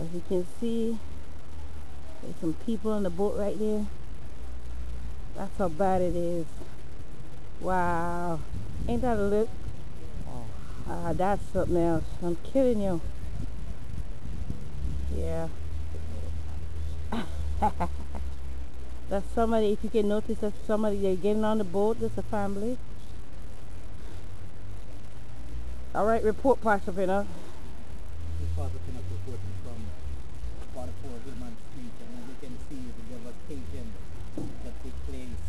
As you can see, there's some people on the boat right there. That's how bad it is. Wow. Ain't that a look? Ah, that's something else. I'm kidding you. Yeah. That's somebody, if you can notice, that's somebody, they're getting on the boat. That's a family. Alright, report, Pastor Pinnock. This is Paterson reporting from 44 Hillman Street, and as you can see, the devastation that took place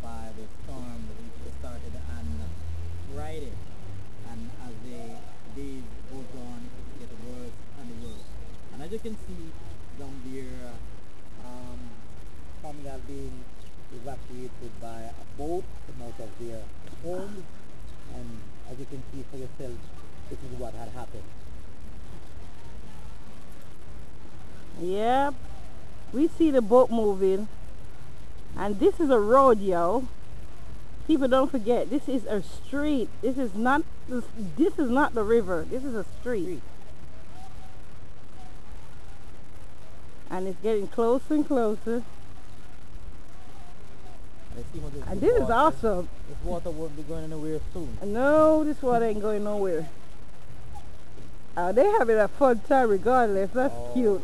by the storm which started on Friday, and as the days goes on, it gets worse and worse. And as you can see down there, family are being evacuated by a boat from out of their homes, and as you can see for yourself, this is what had happened. Yep. We see the boat moving. And this is a road, yo. People don't forget, this is a street. This is not the river. This is a street. And it's getting closer and closer. And this is awesome. This water won't be going anywhere soon. No, this water ain't going nowhere. They having a fun time regardless. That's cute.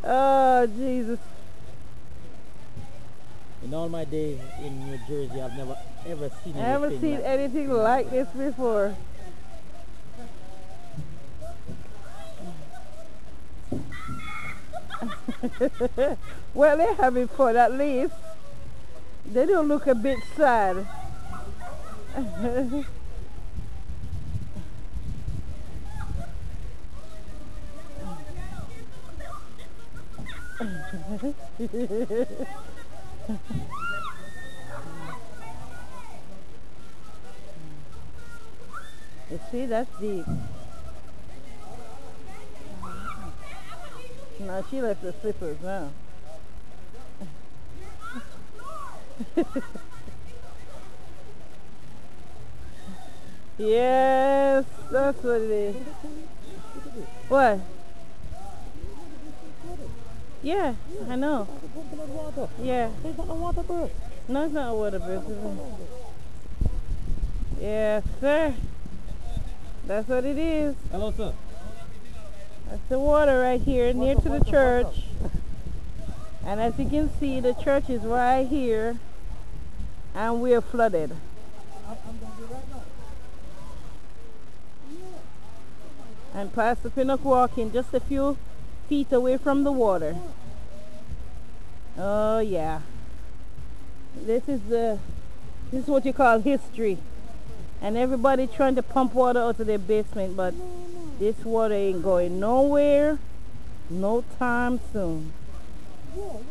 Oh, Jesus. In all my days in New Jersey, I've never ever seen anything like this before. Well, they're having fun at least. They don't look a bit sad. You see, that's deep. No, she left the slippers now. Yes, that's what it is. What? Yeah, I know. Yeah. It's not a water bird. No, it's not a water bird. Yes, sir. That's what it is. Hello, sir. That's the water right here near to the church. And as you can see, the church is right here. And we're flooded. I'm going to be right now. And Pastor Pinnock walking just a few feet away from the water. Oh yeah. This is what you call history. And everybody trying to pump water out of their basement, but this water ain't going nowhere no time soon.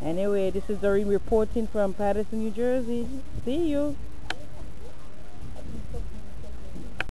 Anyway, this is Doreen reporting from Paterson, New Jersey. See you.